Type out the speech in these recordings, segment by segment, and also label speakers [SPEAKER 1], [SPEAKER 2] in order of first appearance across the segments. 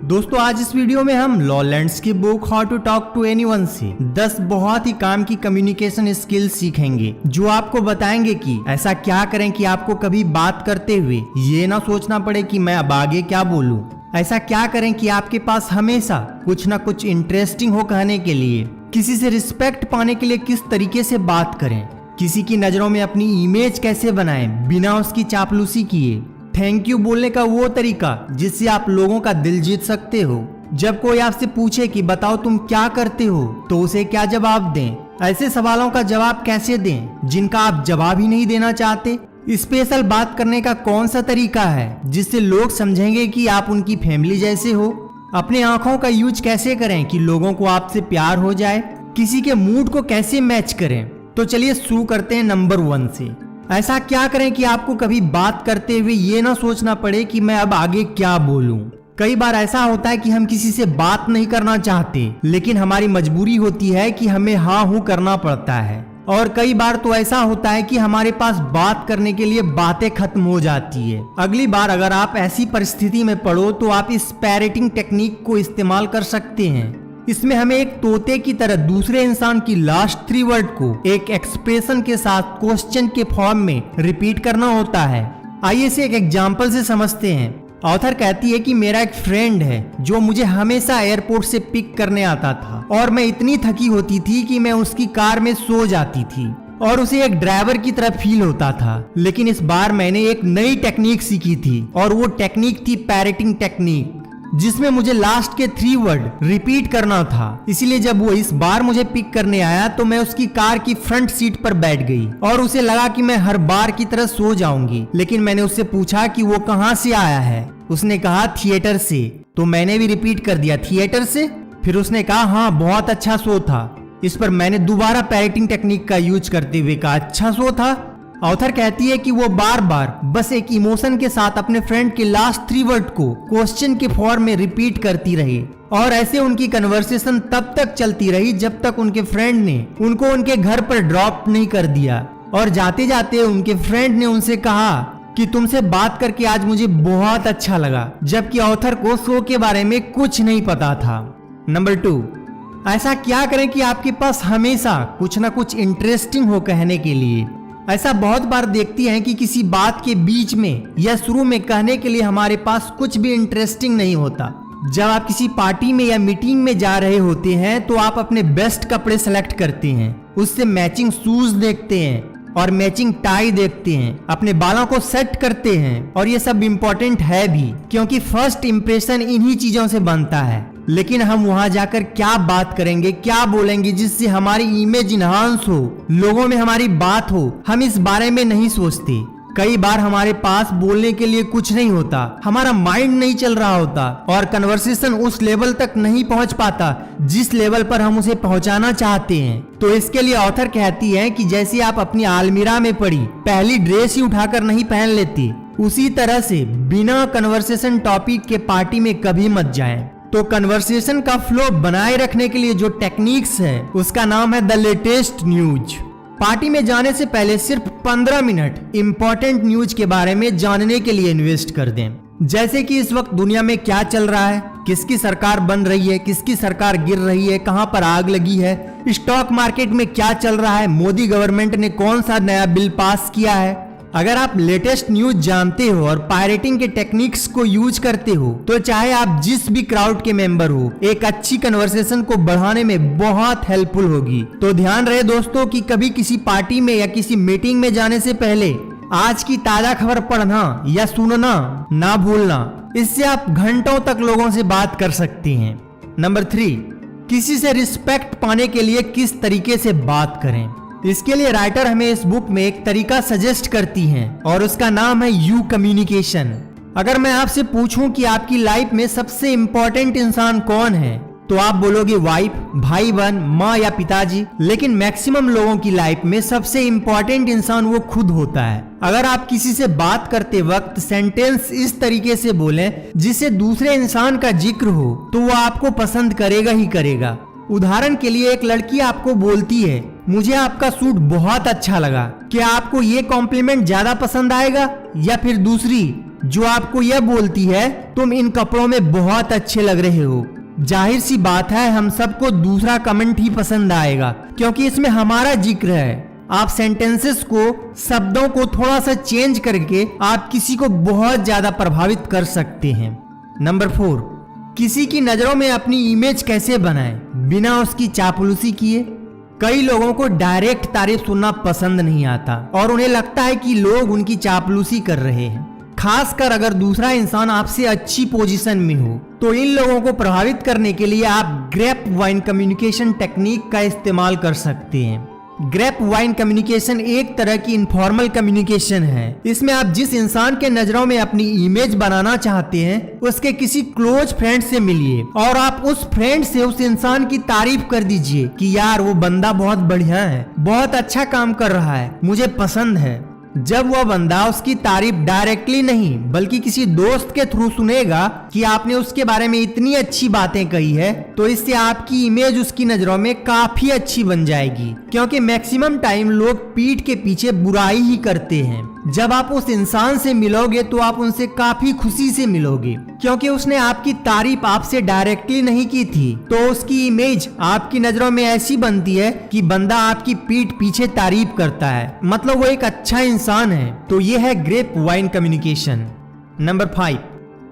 [SPEAKER 1] दोस्तों आज इस वीडियो में हम लॉलेंड्स की book how to talk to anyone से 10 बहुत ही काम की कम्युनिकेशन स्किल सीखेंगे, जो आपको बताएंगे कि ऐसा क्या करें कि आपको कभी बात करते हुए ये ना सोचना पड़े कि मैं अब आगे क्या बोलूं। ऐसा क्या करें कि आपके पास हमेशा कुछ ना कुछ इंटरेस्टिंग हो कहने के लिए। किसी से रिस्पेक्ट पाने के लिए किस तरीके से बात करें। किसी की नजरों में अपनी इमेज कैसे बनाएं बिना उसकी चापलूसी किए। थैंक यू बोलने का वो तरीका जिससे आप लोगों का दिल जीत सकते हो। जब कोई आपसे पूछे कि बताओ तुम क्या करते हो तो उसे क्या जवाब दें। ऐसे सवालों का जवाब कैसे दें जिनका आप जवाब ही नहीं देना चाहते। स्पेशल बात करने का कौन सा तरीका है जिससे लोग समझेंगे कि आप उनकी फैमिली जैसे हो। अपने आंखों का यूज कैसे करें कि लोगों को आपसे प्यार हो जाए। किसी के मूड को कैसे मैच करें। तो चलिए शुरू करते हैं नंबर 1 से। ऐसा क्या करें कि आपको कभी बात करते हुए ये ना सोचना पड़े कि मैं अब आगे क्या बोलूं। कई बार ऐसा होता है कि हम किसी से बात नहीं करना चाहते, लेकिन हमारी मजबूरी होती है कि हमें हाँ हूं करना पड़ता है। और कई बार तो ऐसा होता है कि हमारे पास बात करने के लिए बातें खत्म हो जाती है। अगली बार अगर आप ऐसी परिस्थिति में पड़ो तो आप इस पैरेटिंग टेक्निक को इस्तेमाल कर सकते हैं। इसमें हमें एक तोते की तरह दूसरे इंसान की लास्ट 3 वर्ड को एक एक्सप्रेशन के साथ क्वेश्चन के फॉर्म में रिपीट करना होता है। आइए इसे एक एग्जांपल से समझते हैं। ऑथर कहती है कि मेरा एक फ्रेंड है जो मुझे हमेशा एयरपोर्ट से पिक करने आता था और मैं इतनी थकी होती थी कि मैं उसकी कार में सो जाती थी और उसे एक ड्राइवर की तरह फील होता था। लेकिन इस बार मैंने एक नई टेक्निक सीखी थी और वो टेक्निक थी पैरेटिंग टेक्निक, जिसमें मुझे लास्ट के 3 वर्ड रिपीट करना था। इसीलिए जब वो इस बार मुझे पिक करने आया तो मैं उसकी कार की फ्रंट सीट पर बैठ गई और उसे लगा कि मैं हर बार की तरह सो जाऊंगी। लेकिन मैंने उससे पूछा कि वो कहाँ से आया है। उसने कहा थिएटर से। तो मैंने भी रिपीट कर दिया थिएटर से। फिर उसने कहा हाँ बहुत अच्छा शो था। इस पर मैंने दोबारा पैरेटिंग टेक्निक का यूज करते हुए कहा अच्छा शो था। ऑथर कहती है कि वो बार बार बस एक इमोशन के साथ अपने फ्रेंड के लास्ट 3 वर्ड को क्वेश्चन के फॉर्म में रिपीट करती रही और ऐसे उनकी कन्वर्सेशन तब तक चलती रही जब तक उनके फ्रेंड ने उनको उनके घर पर ड्रॉप नहीं कर दिया। और जाते जाते उनके फ्रेंड ने उनसे कहा कि तुमसे बात करके आज मुझे बहुत अच्छा लगा, जबकि ऑथर को शो के बारे में कुछ नहीं पता था। नंबर 2, ऐसा क्या करें कि आपके पास हमेशा कुछ ना कुछ इंटरेस्टिंग हो कहने के लिए। ऐसा बहुत बार देखती हैं कि किसी बात के बीच में या शुरू में कहने के लिए हमारे पास कुछ भी इंटरेस्टिंग नहीं होता। जब आप किसी पार्टी में या मीटिंग में जा रहे होते हैं तो आप अपने बेस्ट कपड़े सेलेक्ट करते हैं, उससे मैचिंग शूज देखते हैं और मैचिंग टाई देखते हैं, अपने बालों को सेट करते हैं। और ये सब इम्पोर्टेंट है भी, क्योंकि फर्स्ट इंप्रेशन इन्हीं चीजों से बनता है। लेकिन हम वहां जाकर क्या बात करेंगे, क्या बोलेंगे जिससे हमारी इमेज इनहांस हो, लोगों में हमारी बात हो, हम इस बारे में नहीं सोचते। कई बार हमारे पास बोलने के लिए कुछ नहीं होता, हमारा माइंड नहीं चल रहा होता और कन्वर्सेशन उस लेवल तक नहीं पहुंच पाता जिस लेवल पर हम उसे पहुंचाना चाहते हैं। तो इसके लिए ऑथर कहती है कि जैसे आप अपनी अलमीरा में पड़ी पहली ड्रेस ही उठाकर नहीं पहन लेती, उसी तरह से बिना कन्वर्सेशन टॉपिक के पार्टी में कभी मत जाएं। तो कन्वर्सेशन का फ्लो बनाए रखने के लिए जो टेक्निक्स है उसका नाम है द लेटेस्ट न्यूज। पार्टी में जाने से पहले सिर्फ 15 मिनट इंपॉर्टेंट न्यूज के बारे में जानने के लिए इन्वेस्ट कर दें। जैसे कि इस वक्त दुनिया में क्या चल रहा है, किसकी सरकार बन रही है, किसकी सरकार गिर रही है, कहां पर आग लगी है, स्टॉक मार्केट में क्या चल रहा है, मोदी गवर्नमेंट ने कौन सा नया बिल पास किया है। अगर आप लेटेस्ट न्यूज जानते हो और पायरेटिंग के टेक्निक्स को यूज करते हो तो चाहे आप जिस भी क्राउड के मेंबर हो, एक अच्छी कन्वर्सेशन को बढ़ाने में बहुत हेल्पफुल होगी। तो ध्यान रहे दोस्तों कि कभी किसी पार्टी में या किसी मीटिंग में जाने से पहले आज की ताजा खबर पढ़ना या सुनना ना भूलना। इससे आप घंटों तक लोगों से बात कर सकते हैं। नंबर 3, किसी से रिस्पेक्ट पाने के लिए किस तरीके से बात करें। इसके लिए राइटर हमें इस बुक में एक तरीका सजेस्ट करती हैं और उसका नाम है यू कम्युनिकेशन। अगर मैं आपसे पूछूं कि आपकी लाइफ में सबसे इंपॉर्टेंट इंसान कौन है तो आप बोलोगे वाइफ, भाई बहन, माँ या पिताजी। लेकिन मैक्सिमम लोगों की लाइफ में सबसे इंपॉर्टेंट इंसान वो खुद होता है। अगर आप किसी से बात करते वक्त सेंटेंस इस तरीके से बोलें जिससे दूसरे इंसान का जिक्र हो तो वो आपको पसंद करेगा ही करेगा। उदाहरण के लिए एक लड़की आपको बोलती है मुझे आपका सूट बहुत अच्छा लगा, क्या आपको ये कॉम्प्लीमेंट ज्यादा पसंद आएगा या फिर दूसरी जो आपको यह बोलती है तुम इन कपड़ों में बहुत अच्छे लग रहे हो। जाहिर सी बात है हम सबको दूसरा कमेंट ही पसंद आएगा क्योंकि इसमें हमारा जिक्र है। आप सेंटेंसेस को, शब्दों को थोड़ा सा चेंज करके आप किसी को बहुत ज्यादा प्रभावित कर सकते हैं। नंबर 4, किसी की नजरों में अपनी इमेज कैसे बनाएं बिना उसकी चापलूसी किए। कई लोगों को डायरेक्ट तारीफ सुनना पसंद नहीं आता और उन्हें लगता है कि लोग उनकी चापलूसी कर रहे हैं। खासकर अगर दूसरा इंसान आपसे अच्छी पोजीशन में हो तो इन लोगों को प्रभावित करने के लिए आप ग्रेप वाइन कम्युनिकेशन टेक्निक का इस्तेमाल कर सकते हैं। ग्रेप वाइन कम्युनिकेशन एक तरह की इनफॉर्मल कम्युनिकेशन है। इसमें आप जिस इंसान के नजरों में अपनी इमेज बनाना चाहते हैं उसके किसी क्लोज फ्रेंड से मिलिए और आप उस फ्रेंड से उस इंसान की तारीफ कर दीजिए कि यार वो बंदा बहुत बढ़िया है, बहुत अच्छा काम कर रहा है, मुझे पसंद है। जब वह बंदा उसकी तारीफ डायरेक्टली नहीं बल्कि किसी दोस्त के थ्रू सुनेगा कि आपने उसके बारे में इतनी अच्छी बातें कही है तो इससे आपकी इमेज उसकी नजरों में काफी अच्छी बन जाएगी, क्योंकि मैक्सिमम टाइम लोग पीठ के पीछे बुराई ही करते हैं। जब आप उस इंसान से मिलोगे तो आप उनसे काफी खुशी से मिलोगे क्योंकि उसने आपकी तारीफ आपसे डायरेक्टली नहीं की थी, तो उसकी इमेज आपकी नजरों में ऐसी बनती है कि बंदा आपकी पीठ पीछे तारीफ करता है, मतलब वो एक अच्छा इंसान है। तो ये है grapevine communication. Number 5,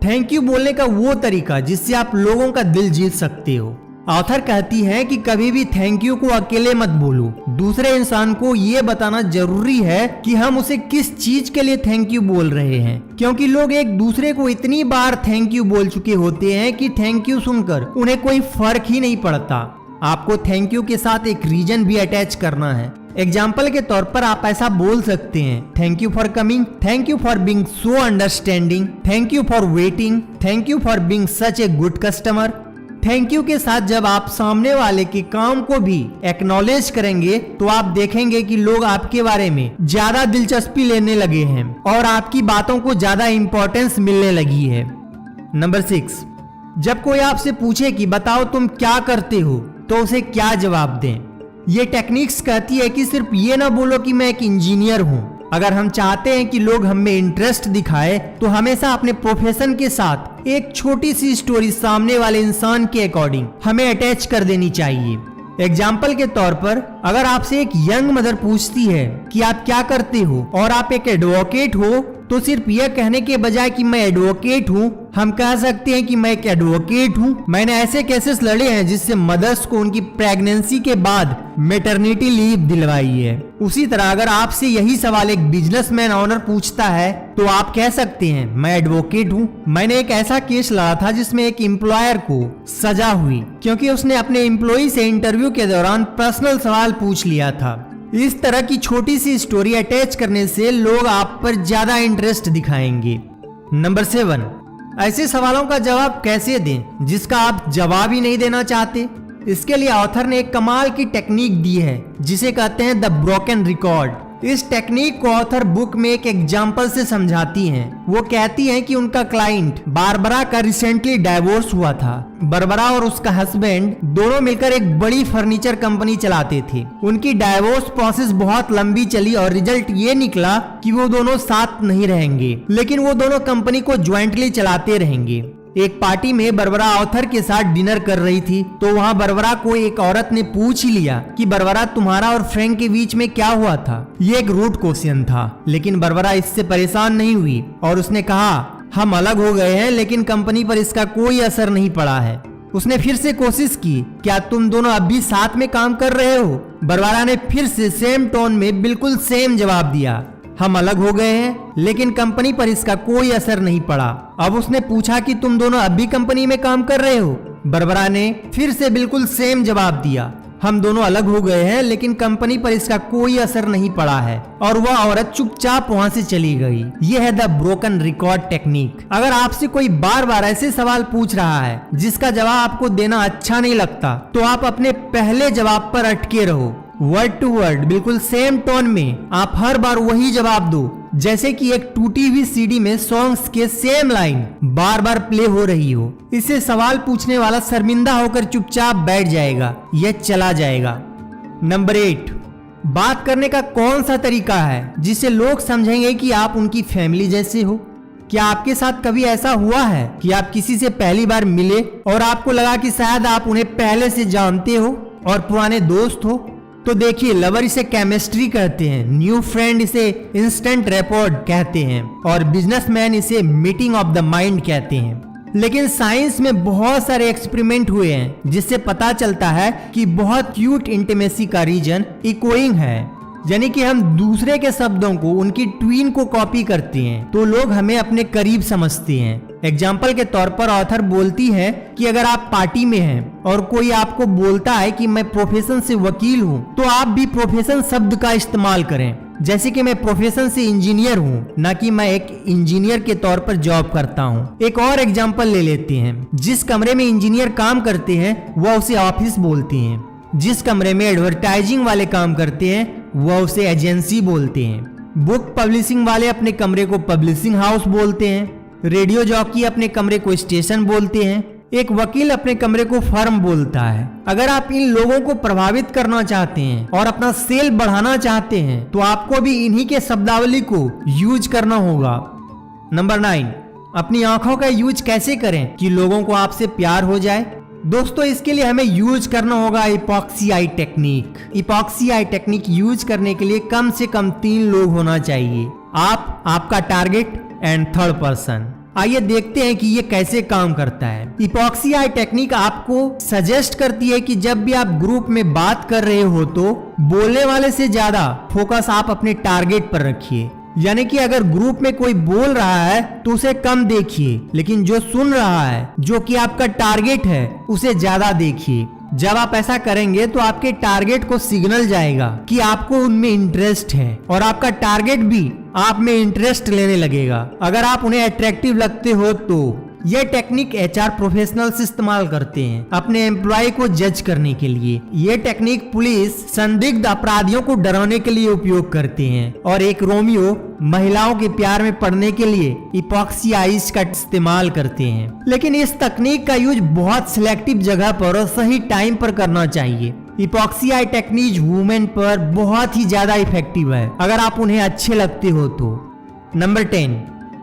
[SPEAKER 1] thank you बोलने का वो तरीका जिससे आप लोगों का दिल जीत सकते हो। ऑथर कहती है कि कभी भी थैंक यू को अकेले मत बोलो, दूसरे इंसान को ये बताना जरूरी है कि हम उसे किस चीज के लिए थैंक यू बोल रहे हैं, क्योंकि लोग एक दूसरे को इतनी बार थैंक यू बोल चुके होते हैं कि थैंक यू सुनकर उन्हें कोई फर्क ही नहीं पड़ता। आपको थैंक यू के साथ एक रीजन भी अटैच करना है। एग्जाम्पल के तौर पर आप ऐसा बोल सकते हैं, thank you for coming, thank you for being so understanding, thank you for waiting, thank you for being such a good customer. Thank you के साथ जब आप सामने वाले के काम को भी एक्नॉलेज करेंगे तो आप देखेंगे कि लोग आपके बारे में ज्यादा दिलचस्पी लेने लगे हैं और आपकी बातों को ज्यादा इंपॉर्टेंस मिलने लगी है। नंबर 6, जब कोई आपसे पूछे कि बताओ तुम क्या करते हो तो उसे क्या जवाब दें। ये टेक्निक्स कहती है कि सिर्फ ये ना बोलो कि मैं एक इंजीनियर हूँ। अगर हम चाहते हैं कि लोग हमें इंटरेस्ट दिखाए तो हमेशा अपने प्रोफेशन के साथ एक छोटी सी स्टोरी सामने वाले इंसान के अकॉर्डिंग हमें अटैच कर देनी चाहिए। एग्जाम्पल के तौर पर अगर आपसे एक यंग मदर पूछती है कि आप क्या करते हो और आप एक एडवोकेट हो तो सिर्फ यह कहने के बजाय कि मैं एडवोकेट हूँ हम कह सकते हैं कि मैं एक एडवोकेट हूँ। मैंने ऐसे केसेस लड़े हैं जिससे मदर्स को उनकी प्रेगनेंसी के बाद मैटरनिटी लीव दिलवाई है। उसी तरह अगर आपसे यही सवाल एक बिजनेसमैन ऑनर पूछता है तो आप कह सकते हैं मैं एडवोकेट हूँ। मैंने एक ऐसा केस लड़ा था जिसमें एक एम्प्लॉयर को सजा हुई क्योंकि उसने अपने एम्प्लॉय से इंटरव्यू के दौरान पर्सनल सवाल पूछ लिया था। इस तरह की छोटी सी स्टोरी अटैच करने से लोग आप पर ज्यादा इंटरेस्ट दिखाएंगे। नंबर 7, ऐसे सवालों का जवाब कैसे दें जिसका आप जवाब ही नहीं देना चाहते। इसके लिए ऑथर ने एक कमाल की टेक्निक दी है जिसे कहते हैं द ब्रोकन रिकॉर्ड। इस टेक्निक को ऑथर बुक में एक एग्जाम्पल से समझाती हैं। वो कहती हैं कि उनका क्लाइंट बारबरा का रिसेंटली डाइवोर्स हुआ था। बारबरा और उसका हस्बैंड दोनों मिलकर एक बड़ी फर्नीचर कंपनी चलाते थे। उनकी डाइवोर्स प्रोसेस बहुत लंबी चली और रिजल्ट ये निकला कि वो दोनों साथ नहीं रहेंगे, लेकिन वो दोनों कंपनी को ज्वाइंटली चलाते रहेंगे। एक पार्टी में बारबरा ऑथर के साथ डिनर कर रही थी तो वहाँ बारबरा को एक औरत ने पूछ ही लिया कि बारबरा तुम्हारा और फ्रैंक के बीच में क्या हुआ था। ये एक रूड क्वेश्चन था, लेकिन बारबरा इससे परेशान नहीं हुई और उसने कहा हम अलग हो गए हैं लेकिन कंपनी पर इसका कोई असर नहीं पड़ा है। उसने फिर से कोशिश की, क्या तुम दोनों अब भी साथ में काम कर रहे हो? बारबरा ने फिर से सेम टोन में बिल्कुल सेम जवाब दिया, हम अलग हो गए हैं लेकिन कंपनी पर इसका कोई असर नहीं पड़ा। अब उसने पूछा कि तुम दोनों अब भी कंपनी में काम कर रहे हो? बारबरा ने फिर से बिल्कुल सेम जवाब दिया, हम दोनों अलग हो गए हैं लेकिन कंपनी पर इसका कोई असर नहीं पड़ा है। और वह औरत चुपचाप वहां से चली गई। यह है द ब्रोकन रिकॉर्ड टेक्निक। अगर आपसे कोई बार बार ऐसे सवाल पूछ रहा है जिसका जवाब आपको देना अच्छा नहीं लगता तो आप अपने पहले जवाब पर अटके रहो। वर्ड टू वर्ड बिल्कुल सेम टोन में आप हर बार वही जवाब दो, जैसे कि एक टूटी हुई सीडी में सॉन्ग्स के सेम लाइन बार बार प्ले हो रही हो। इससे सवाल पूछने वाला शर्मिंदा होकर चुपचाप बैठ जाएगा, यह चला जाएगा। नंबर 8, बात करने का कौन सा तरीका है जिससे लोग समझेंगे कि आप उनकी फैमिली जैसे हो। क्या आपके साथ कभी ऐसा हुआ है कि आप किसी से पहली बार मिले और आपको लगा कि शायद आप उन्हें पहले से जानते हो और पुराने दोस्त हो? तो देखिए, लवर इसे केमिस्ट्री कहते हैं, न्यू फ्रेंड इसे इंस्टेंट रैपोर्ट कहते हैं और बिजनेसमैन इसे मीटिंग ऑफ द माइंड कहते हैं। लेकिन साइंस में बहुत सारे एक्सपेरिमेंट हुए हैं जिससे पता चलता है कि बहुत क्यूट इंटीमेसी का रीजन इकोइंग है, यानी कि हम दूसरे के शब्दों को उनकी ट्वीन को कॉपी करते हैं तो लोग हमें अपने करीब समझते हैं। एग्जाम्पल के तौर पर ऑथर बोलती है कि अगर आप पार्टी में हैं और कोई आपको बोलता है कि मैं प्रोफेशन से वकील हूँ, तो आप भी प्रोफेशन शब्द का इस्तेमाल करें, जैसे कि मैं प्रोफेशन से इंजीनियर हूँ, ना कि मैं एक इंजीनियर के तौर पर जॉब करता हूँ। एक और एग्जाम्पल ले लेते हैं। जिस कमरे में इंजीनियर काम करते हैं वह उसे ऑफिस बोलते हैं, जिस कमरे में एडवर्टाइजिंग वाले काम करते हैं वह उसे एजेंसी बोलते हैं, बुक पब्लिशिंग वाले अपने कमरे को पब्लिशिंग हाउस बोलते हैं, रेडियो जॉकी अपने कमरे को स्टेशन बोलते हैं, एक वकील अपने कमरे को फर्म बोलता है। अगर आप इन लोगों को प्रभावित करना चाहते हैं और अपना सेल बढ़ाना चाहते हैं तो आपको भी इन्हीं के शब्दावली को यूज करना होगा। नंबर 9, अपनी आंखों का यूज कैसे करें कि लोगों को आपसे प्यार हो जाए? दोस्तों, इसके लिए हमें यूज करना होगा epoxy I technique. Epoxy I technique use करने के लिए कम से कम 3 लोग होना चाहिए, आप, आपका टारगेट एंड थर्ड पर्सन। आइए देखते हैं कि ये कैसे काम करता है। इपॉक्सी आई टेक्निक आपको सजेस्ट करती है कि जब भी आप ग्रुप में बात कर रहे हो तो बोलने वाले से ज्यादा फोकस आप अपने टारगेट पर रखिए, यानी कि अगर ग्रुप में कोई बोल रहा है तो उसे कम देखिए, लेकिन जो सुन रहा है, जो कि आपका टारगेट है, उसे ज्यादा देखिए। जब आप ऐसा करेंगे तो आपके टारगेट को सिग्नल जाएगा कि आपको उनमें इंटरेस्ट है और आपका टारगेट भी आप में इंटरेस्ट लेने लगेगा। अगर आप उन्हें अट्रैक्टिव लगते हो तो यह टेक्निक एचआर प्रोफेशनल्स इस्तेमाल करते हैं अपने एम्प्लॉय को जज करने के लिए। यह टेक्निक पुलिस संदिग्ध अपराधियों को डराने के लिए उपयोग करते हैं और एक रोमियो महिलाओं के प्यार में पड़ने के लिए इपॉक्सी आइज का इस्तेमाल करते हैं। लेकिन इस तकनीक का यूज बहुत सिलेक्टिव जगह पर और सही टाइम पर करना चाहिए। इपॉक्सी आई टेक्निक वुमेन पर बहुत ही ज्यादा इफेक्टिव है अगर आप उन्हें अच्छे लगते हो तो। नंबर 10,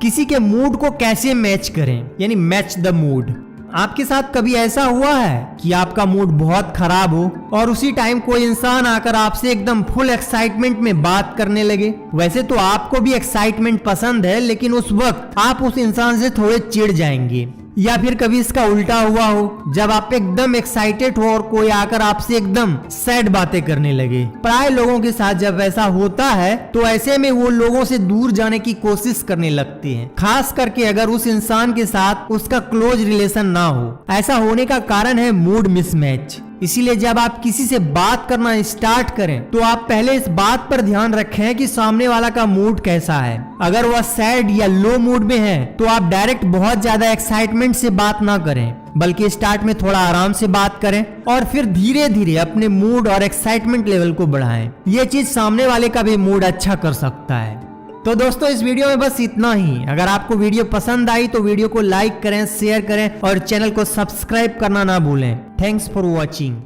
[SPEAKER 1] किसी के मूड को कैसे मैच करें, यानी मैच द मूड। आपके साथ कभी ऐसा हुआ है कि आपका मूड बहुत खराब हो और उसी टाइम कोई इंसान आकर आपसे एकदम फुल एक्साइटमेंट में बात करने लगे? वैसे तो आपको भी एक्साइटमेंट पसंद है, लेकिन उस वक्त आप उस इंसान से थोड़े चिढ़ जाएंगे। या फिर कभी इसका उल्टा हुआ हो, जब आप एकदम एक्साइटेड हो और कोई आकर आपसे एकदम सैड बातें करने लगे। प्राय लोगों के साथ जब ऐसा होता है तो ऐसे में वो लोगों से दूर जाने की कोशिश करने लगते हैं, खास करके अगर उस इंसान के साथ उसका क्लोज रिलेशन ना हो। ऐसा होने का कारण है मूड मिसमैच। इसीलिए जब आप किसी से बात करना स्टार्ट करें तो आप पहले इस बात पर ध्यान रखें कि सामने वाला का मूड कैसा है। अगर वह सैड या लो मूड में है तो आप डायरेक्ट बहुत ज्यादा एक्साइटमेंट से बात ना करें, बल्कि स्टार्ट में थोड़ा आराम से बात करें और फिर धीरे धीरे अपने मूड और एक्साइटमेंट लेवल को बढ़ाएं। ये चीज सामने वाले का भी मूड अच्छा कर सकता है। तो दोस्तों, इस वीडियो में बस इतना ही। अगर आपको वीडियो पसंद आई तो वीडियो को लाइक करें, शेयर करें और चैनल को सब्सक्राइब करना ना भूलें। Thanks for watching.